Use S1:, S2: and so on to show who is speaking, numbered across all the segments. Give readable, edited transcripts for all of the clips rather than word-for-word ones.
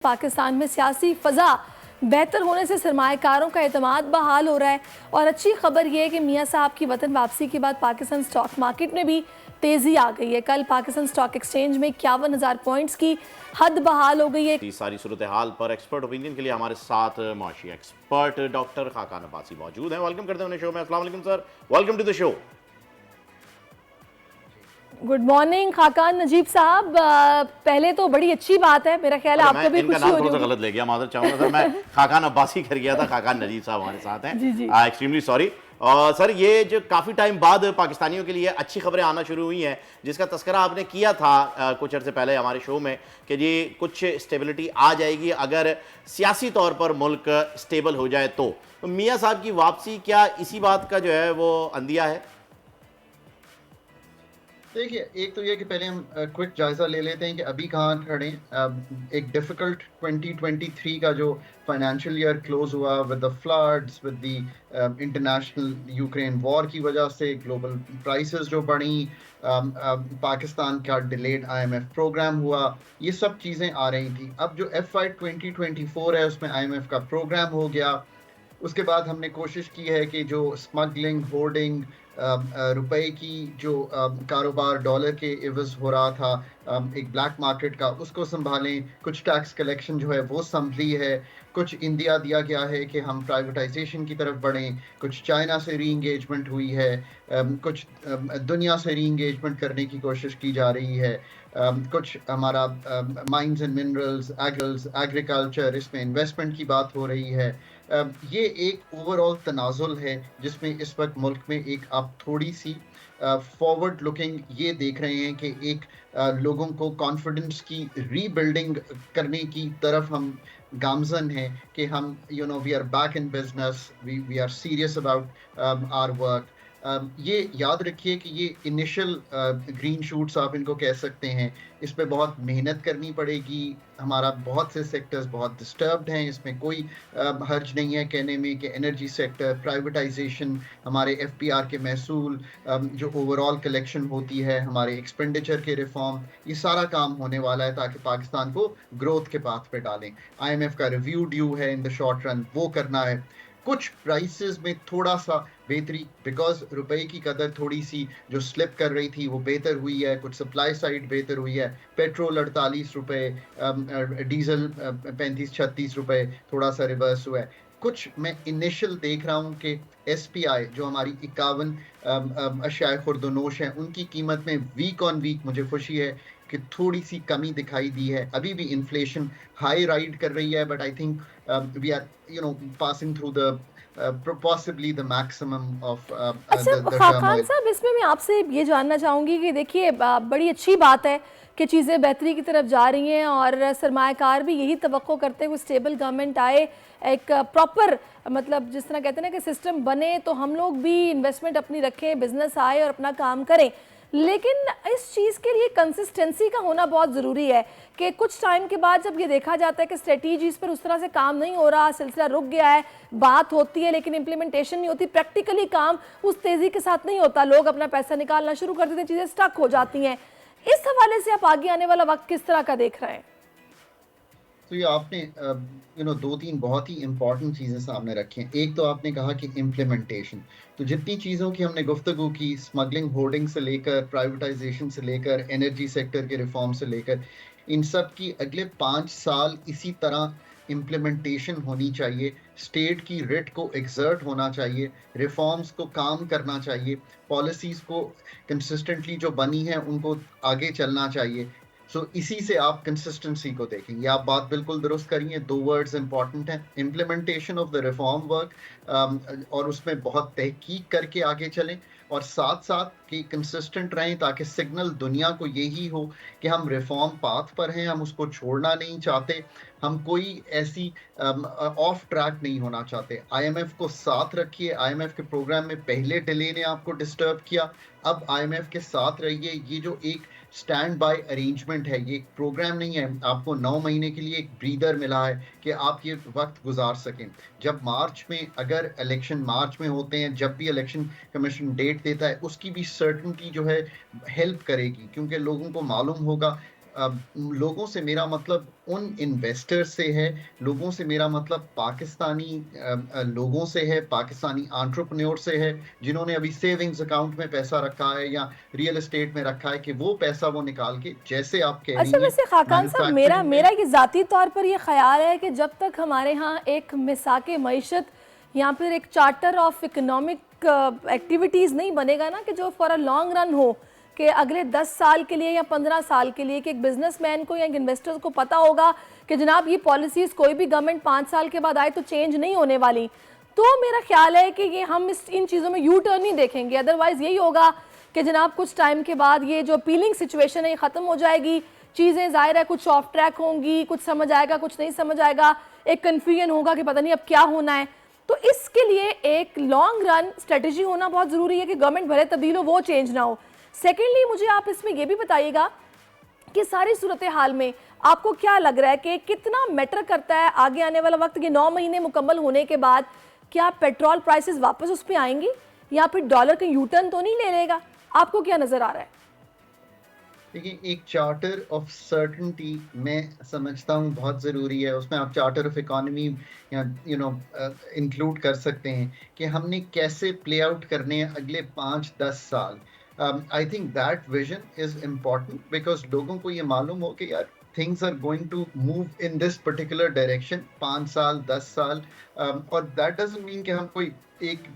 S1: पाकिस्तान में सियासी फ़ज़ा बेहतर होने से सरमाएकारों का एतमाद बहाल हो रहा है। और अच्छी खबर यह है कि मियाँ साहब की वतन वापसी के बाद पाकिस्तान स्टॉक मार्केट में भी तेज़ी आ गई है। कल पाकिस्तान स्टॉक एक्सचेंज में 51,000 पॉइंट्स की हद बहाल हो गई है।
S2: इस सारी सूरत हाल पर एक्सपर्ट ओपिनियन के लिए हमारे साथ माशी एक्सपर्ट डॉक्टर खाकान अब्बासी मौजूद हैं। वेलकम करते हैं उन्हें शो में। अस्सलाम वालेकुम sir, welcome to the show.
S1: Good morning Khaqan Najeeb sahab. पहले तो बड़ी अच्छी बात है, मेरा ख्याल है आपको भी खुशी हो रही होगी।
S2: गलत ले गया, माजरत चाहूंगा सर, मैं खाकान अब्बासी कर गया था। खाकान नजीब साहब हमारे साथ हैं।
S1: जी जी
S2: एक्सट्रीमली सॉरी। और सर, ये जो काफ़ी टाइम बाद पाकिस्तानियों के लिए अच्छी खबरें आना शुरू हुई हैं, जिसका तस्करा आपने किया था कुछ अर्से पहले हमारे शो में कि जी कुछ स्टेबिलिटी आ जाएगी अगर सियासी तौर पर मुल्क स्टेबल हो जाए। तो मियाँ साहब की वापसी क्या इसी बात का जो है वो अंदिया है?
S3: देखिए, एक तो ये कि पहले हम क्विक जायजा ले लेते हैं कि अभी कहाँ खड़े हैं। एक डिफिकल्ट 2023 का जो फाइनेंशियल ईयर क्लोज हुआ with the floods, with the international Ukraine war की वजह से ग्लोबल प्राइसेस जो बढ़ी, पाकिस्तान का डिलेड IMF प्रोग्राम हुआ, ये सब चीज़ें आ रही थी। अब जो FY 2024 है उसमें IMF का प्रोग्राम हो गया। उसके बाद हमने कोशिश की है कि जो स्मगलिंग, होर्डिंग, रुपए की जो कारोबार डॉलर के इवज़ हो रहा था, एक ब्लैक मार्केट का, उसको संभालें। कुछ टैक्स कलेक्शन जो है वो संभली है। कुछ इंडिया दिया गया है कि हम प्राइवेटाइजेशन की तरफ बढ़ें। कुछ चाइना से री इंगेजमेंट हुई है। कुछ दुनिया से री इंगेजमेंट करने की कोशिश की जा रही है। कुछ हमारा माइंस एंड मिनरल्स, एग्रीकल्चर, इसमें इन्वेस्टमेंट की बात हो रही है। ये एक ओवरऑल तनाजुल है जिसमें इस वक्त मुल्क में एक आप थोड़ी सी फॉरवर्ड लुकिंग ये देख रहे हैं कि एक लोगों को कॉन्फिडेंस की रीबिल्डिंग करने की तरफ हम गामजन हैं कि हम we are back in business, we are serious about our work. ये याद रखिए कि ये इनिशियल ग्रीन शूट्स आप इनको कह सकते हैं। इस पे बहुत मेहनत करनी पड़ेगी। हमारा बहुत से सेक्टर्स बहुत डिस्टर्ब्ड हैं, इसमें कोई हर्ज नहीं है कहने में कि एनर्जी सेक्टर, प्राइवेटाइजेशन, हमारे FPR के महसूल, जो ओवरऑल कलेक्शन होती है, हमारे एक्सपेंडिचर के रिफॉर्म, ये सारा काम होने वाला है ताकि पाकिस्तान को ग्रोथ के पाथ पे डालें। IMF का रिव्यू ड्यू है इन द शॉर्ट रन, वो करना है। कुछ प्राइसेस में थोड़ा सा बेहतरी, बिकॉज रुपए की कदर थोड़ी सी जो स्लिप कर रही थी वो बेहतर हुई है। कुछ सप्लाई साइड बेहतर हुई है। पेट्रोल 48 रुपए, डीजल 35-36 रुपए, थोड़ा सा रिवर्स हुआ है। कुछ मैं इनिशियल देख रहा हूँ कि SPI जो हमारी 51 अशियाए खुर्दोनोश हैं, उनकी कीमत में वीक ऑन वीक मुझे खुशी है कि थोड़ी सी कमी दिखाई दी है। अभी भी इन्फ्लेशन हाई राइड कर रही है, but I think we are passing through the possibly the maximum of
S1: अच्छा
S3: the
S1: खाकान
S3: turmoil.
S1: साहब, इसमें मैं आपसे ये जानना चाहूँगी कि देखिए बड़ी अच्छी बात है कि चीज़ें बेहतरी की तरफ जा रही हैं और सरमायाकार भी यही तवक्को करते हैं कि स्टेबल गवर्नमेंट आए, एक प्रॉपर मतलब जिस तरह कहते हैं ना कि सिस्टम बने तो हम लोग भी इन्वेस्टमेंट अपनी रखें, बिजनेस आए और अपना काम करें। लेकिन इस चीज़ के लिए कंसिस्टेंसी का होना बहुत ज़रूरी है कि कुछ टाइम के बाद जब ये देखा जाता है कि स्ट्रेटजीज पर उस तरह से काम नहीं हो रहा, सिलसिला रुक गया है, बात होती है लेकिन इम्प्लीमेंटेशन नहीं होती, प्रैक्टिकली काम उस तेज़ी के साथ नहीं होता, लोग अपना पैसा निकालना शुरू कर देते हैं, चीज़ें स्टक हो जाती हैं। इस हवाले से आप आगे आने वाला वक्त किस तरह का देख रहे हैं?
S3: तो ये आपने 2-3 बहुत ही इंपॉर्टेंट चीज़ें सामने रखी हैं। एक तो आपने कहा कि इम्प्लीमेंटेशन, तो जितनी चीज़ों की हमने गुफ्तगू की, स्मगलिंग, होर्डिंग से लेकर प्राइवेटाइजेशन से लेकर एनर्जी सेक्टर के रिफॉर्म से लेकर, इन सब की अगले 5 साल इसी तरह इम्प्लीमेंटेशन होनी चाहिए। स्टेट की रिट को एक्सर्ट होना चाहिए, रिफॉर्म्स को काम करना चाहिए, पॉलिसीज़ को कंसिस्टेंटली जो बनी हैं उनको आगे चलना चाहिए। इसी से आप कंसिस्टेंसी को देखेंगे। आप बात बिल्कुल दुरुस्त करिए। 2 वर्ड्स इंपॉर्टेंट हैं, implementation of the reform work, और उसमें बहुत तहकीक करके आगे चलें और साथ साथ कि कंसिस्टेंट रहें ताकि सिग्नल दुनिया को यही हो कि हम रिफॉर्म पाथ पर हैं, हम उसको छोड़ना नहीं चाहते, हम कोई ऐसी ऑफ ट्रैक नहीं होना चाहते। IMF को साथ रखिए। IMF के प्रोग्राम में पहले डिले ने आपको डिस्टर्ब किया, अब IMF के साथ रहिए। ये जो एक स्टैंड बाय अरेंजमेंट है, ये एक प्रोग्राम नहीं है। आपको 9 महीने के लिए एक ब्रीदर मिला है कि आप ये वक्त गुजार सकें। जब मार्च में, अगर इलेक्शन मार्च में होते हैं, जब भी इलेक्शन कमीशन डेट देता है, उसकी भी सर्टेनिटी जो है हेल्प करेगी, क्योंकि लोगों को मालूम होगा लोगों से मेरा मतलब उन इन्वेस्टर से है, लोगों से मेरा मतलब पाकिस्तानी लोगों से है, पाकिस्तानी एंटरप्रेन्योर से है, जिन्होंने अभी सेविंग्स अकाउंट में पैसा रखा है या रियल एस्टेट में रखा है, कि वो पैसा वो निकाल के, जैसे आप कह
S1: अच्छा
S3: रही हैं
S1: वैसे खाकान साहब, मेरा
S3: मैन्युफैक्चरिंग
S1: मेरा
S3: में।
S1: ये ज़ाती तौर पर ये ख्याल है कि जब तक हमारे यहाँ एक मिसाक मईशत या फिर एक चार्टर ऑफ इकोनॉमिक एक्टिविटीज़ नहीं बनेगा ना, कि जो फॉर अ लॉन्ग रन हो, कि अगले 10 साल के लिए या 15 साल के लिए कि एक बिजनेसमैन को या एक इन्वेस्टर को पता होगा कि जनाब ये पॉलिसीज़ कोई भी गवर्नमेंट 5 साल के बाद आए तो चेंज नहीं होने वाली, तो मेरा ख्याल है कि ये हम इन चीज़ों में यू टर्न नहीं देखेंगे। अदरवाइज़ यही होगा कि जनाब कुछ टाइम के बाद ये जो अपीलिंग सिचुएशन है ये ख़त्म हो जाएगी, चीज़ें ज़ाहिर है कुछ ऑफ ट्रैक होंगी, कुछ समझ आएगा कुछ नहीं समझ आएगा, एक कन्फ्यूजन होगा कि पता नहीं अब क्या होना है। तो इसके लिए एक लॉन्ग रन स्ट्रेटजी होना बहुत ज़रूरी है कि गवर्नमेंट भले तब्दील हो, वो चेंज ना हो। सेकेंडली मुझे आप इसमें यह भी बताइएगा कि सारी सूरत हाल में आपको क्या लग रहा है कि कितना मैटर करता है आगे आने वाला वक्त, कि 9 महीने मुकम्मल होने के बाद क्या पेट्रोल प्राइसेस वापस उस पर आएंगी या फिर डॉलर का यू टर्न तो नहीं ले लेगा? आपको क्या नज़र आ रहा है?
S3: देखिए, एक चार्टर ऑफ सर्टेनिटी मैं समझता हूँ बहुत ज़रूरी है। उसमें आप चार्टर ऑफ इकोनॉमी या इंक्लूड कर सकते हैं कि हमने कैसे प्ले आउट करने हैं अगले 5-10 साल। I think that vision is important, because लोगों को ये मालूम हो कि यार things are going to move in this particular direction 5 साल 10 साल। और दैट डजंट मीन कि हम कोई एक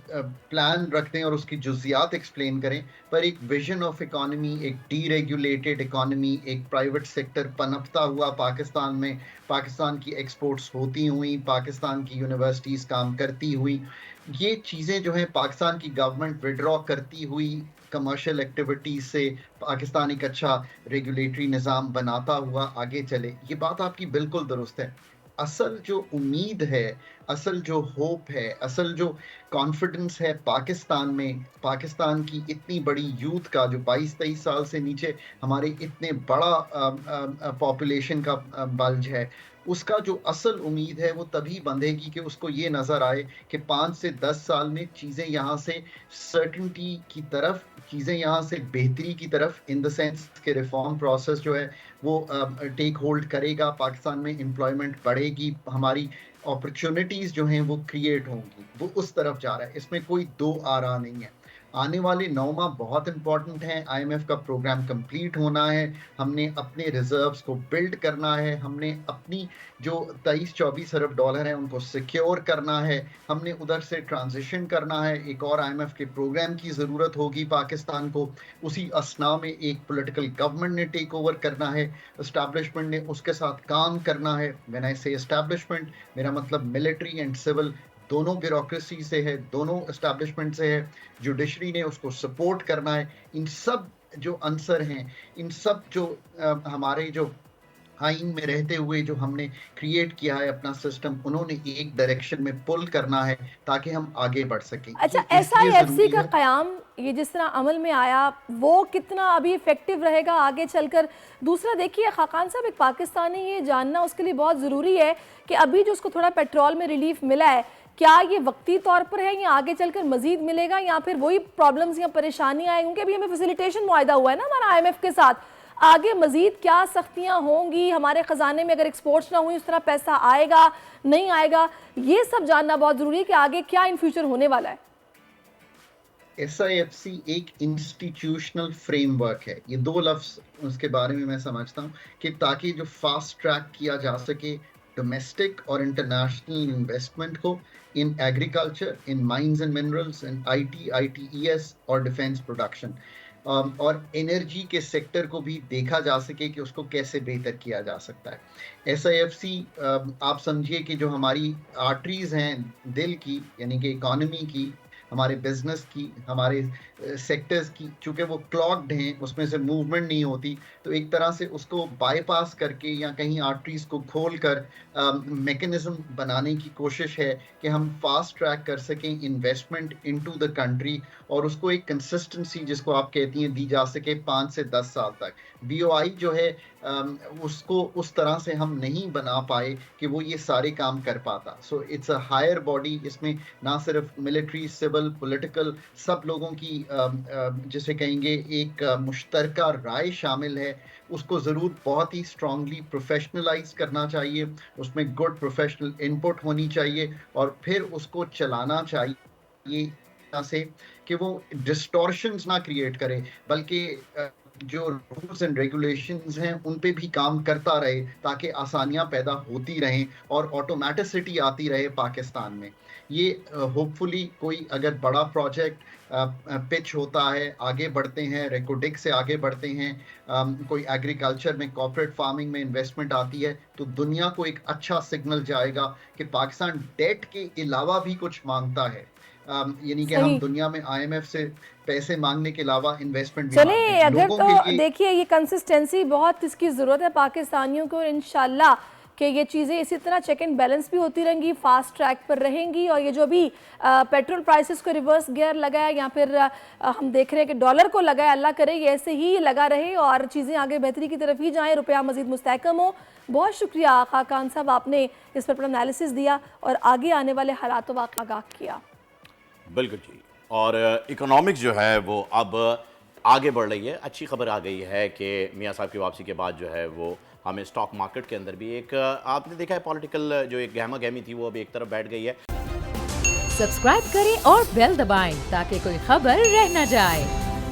S3: प्लान रखते हैं और उसकी जुजियात एक्सप्लेन करें, पर एक विजन ऑफ इकोनॉमी, एक डीरेगुलेटेड इकोनॉमी, एक प्राइवेट सेक्टर पनपता हुआ पाकिस्तान में, पाकिस्तान की एक्सपोर्ट्स होती हुई, पाकिस्तान की यूनिवर्सिटीज़ काम करती हुई, ये चीज़ें जो हैं पाकिस्तान की गवर्नमेंट विड्रॉ करती हुई कमर्शियल एक्टिविटीज़ से पाकिस्तान एक अच्छा रेगुलेटरी निज़ाम बनाता हुआ आगे चले। ये बात आपकी बिल्कुल दुरुस्त है। असल जो उम्मीद है, असल जो होप है, असल जो कॉन्फिडेंस है पाकिस्तान में, पाकिस्तान की इतनी बड़ी यूथ का जो 22-23 साल से नीचे हमारे इतने बड़ा पॉपुलेशन का बल्ज है, उसका जो असल उम्मीद है वो तभी बंधेगी कि उसको ये नज़र आए कि 5 से 10 साल में चीज़ें यहाँ से सर्टेनिटी की तरफ, चीज़ें यहाँ से बेहतरी की तरफ, इन द सेंस कि रिफॉर्म प्रोसेस जो है वो टेक होल्ड करेगा, पाकिस्तान में एम्प्लॉयमेंट बढ़ेगी, हमारी अपॉर्चुनिटीज़ जो हैं वो क्रिएट होंगी, वो उस तरफ जा रहा है। इसमें कोई दो आरा नहीं है। आने वाले 9 माह बहुत इंपॉर्टेंट हैं। आईएमएफ का प्रोग्राम कंप्लीट होना है, हमने अपने रिजर्व्स को बिल्ड करना है, हमने अपनी जो 23-24 अरब डॉलर हैं उनको सिक्योर करना है, हमने उधर से ट्रांजिशन करना है। एक और आईएमएफ के प्रोग्राम की ज़रूरत होगी पाकिस्तान को। उसी असना में एक पॉलिटिकल गवर्नमेंट ने टेक ओवर करना है, एस्टैब्लिशमेंट ने उसके साथ काम करना है। व्हेन आई से एस्टैब्लिशमेंट, मेरा मतलब मिलिट्री एंड सिविल दोनों ब्यूरोक्रेसी से है, दोनों एस्टैब्लिशमेंट से है। जुडिशरी ने उसको सपोर्ट करना है। इन सब जो आंसर हैं, इन सब जो हमारे जो आइन में रहते हुए जो हमने क्रिएट किया है अपना सिस्टम, उन्होंने एक डायरेक्शन में पुल करना है ताकि हम आगे बढ़ सकें।
S1: अच्छा,
S3: ये इसलिए
S1: SIFC
S3: ज़रूरी
S1: का
S3: है।
S1: क़याम ये जिस तरह अमल में आया वो कितना अभी इफेक्टिव रहेगा आगे चलकर? दूसरा देखिए खाकान साहब, एक पाकिस्तानी ये जानना उसके लिए बहुत ज़रूरी है कि अभी जो उसको थोड़ा पेट्रोल में रिलीफ मिला है, क्या ये वक्ती तौर पर है या आगे चलकर मजीद मिलेगा, या फिर वही प्रॉब्लम्स या परेशानी आएंगी? क्योंकि अभी हमें फैसिलिटेशन मुआहदा हुआ है ना हमारा IMF के साथ, आगे मजीद क्या सख्तियां होंगी, हमारे ख़जाने में अगर एक्सपोर्ट्स ना हुई उस तरह पैसा आएगा नहीं आएगा, ये सब जानना बहुत ज़रूरी है कि आगे क्या इन फ्यूचर होने वाला है।
S3: SIFC एक इंस्टीट्यूशनल फ्रेमवर्क है। ये दो लफ्ज़ उसके बारे में मैं समझता हूँ कि ताकि जो फास्ट ट्रैक किया जा सके डोमेस्टिक और इंटरनेशनल इन्वेस्टमेंट को in agriculture, in mines and minerals, in IT, ITES और डिफेंस प्रोडक्शन, और एनर्जी के सेक्टर को भी देखा जा सके कि उसको कैसे बेहतर किया जा सकता है। SIFC आप समझिए कि जो हमारी आर्टरीज हैं दिल की, यानी कि इकोनॉमी की, हमारे बिजनेस की, हमारे सेक्टर्स की, चूँकि वो क्लॉग्ड हैं, उसमें से मूवमेंट नहीं होती, तो एक तरह से उसको बाईपास करके या कहीं आर्टरीज को खोल कर मैकेनिज्म बनाने की कोशिश है कि हम फास्ट ट्रैक कर सकें इन्वेस्टमेंट इनटू द कंट्री, और उसको एक कंसिस्टेंसी जिसको आप कहती हैं दी जा सके 5 से 10 साल तक। BOI जो है उसको उस तरह से हम नहीं बना पाए कि वो ये सारे काम कर पाता। So it's a higher body, इसमें ना सिर्फ मिलिट्री, सिविल लीगल, पॉलिटिकल, सब लोगों की जिसे कहेंगे एक मुश्तरका राय शामिल है, उसको ज़रूर बहुत ही स्ट्रांगली प्रोफेशनलाइज करना चाहिए, उसमें गुड प्रोफेशनल इनपुट होनी चाहिए और फिर उसको चलाना चाहिए से कि वो डिस्टॉर्शंस ना क्रिएट करे, बल्कि जो रूल्स एंड रेगुलेशंस हैं उन पे भी काम करता रहे ताकि आसानियां पैदा होती रहें और ऑटोमेटिसिटी आती रहे पाकिस्तान में। ये होपफुली कोई अगर बड़ा प्रोजेक्ट पिच होता है, आगे बढ़ते हैं, रेकोडिक से आगे बढ़ते हैं, कोई एग्रीकल्चर में, कॉर्पोरेट फार्मिंग में इन्वेस्टमेंट आती है, तो दुनिया को एक अच्छा सिग्नल जाएगा कि पाकिस्तान डेट के अलावा भी कुछ मांगता है। यानी कि हम
S1: सही।
S3: दुनिया में आईएमएफ से पैसे मांगने के अलावा इन्वेस्टमेंट भी
S1: चले
S3: मांगते हैं
S1: अगर
S3: लोगों
S1: तो
S3: के लिए।
S1: देखिए ये कंसिस्टेंसी बहुत इसकी ज़रूरत है पाकिस्तानियों को, और इंशाल्लाह कि ये चीज़ें इसी तरह चेक एंड बैलेंस भी होती रहेंगी, फास्ट ट्रैक पर रहेंगी। और ये जो भी पेट्रोल प्राइसेस को रिवर्स गियर लगाया या फिर हम देख रहे हैं कि डॉलर को लगाया, अल्लाह करे ये ऐसे ही लगा रहे और चीज़ें आगे बेहतरी की तरफ ही जाएँ, रुपया मज़ीद मुस्तहकम हो। बहुत शुक्रिया खाकान साहब, आपने इस पर अपना एनालिसिस दिया और आगे आने वाले हालातों का आगाह किया।
S2: बिल्कुल जी। और इकोनॉमिक्स जो है वो अब आगे बढ़ रही है। अच्छी खबर आ गई है कि मियाँ साहब की वापसी के बाद जो है वो हमें स्टॉक मार्केट के अंदर भी एक आपने देखा है पॉलिटिकल जो एक गहमा गहमी थी वो अब एक तरफ बैठ गई है।
S4: सब्सक्राइब करें और बेल दबाएं ताकि कोई खबर रह न जाए।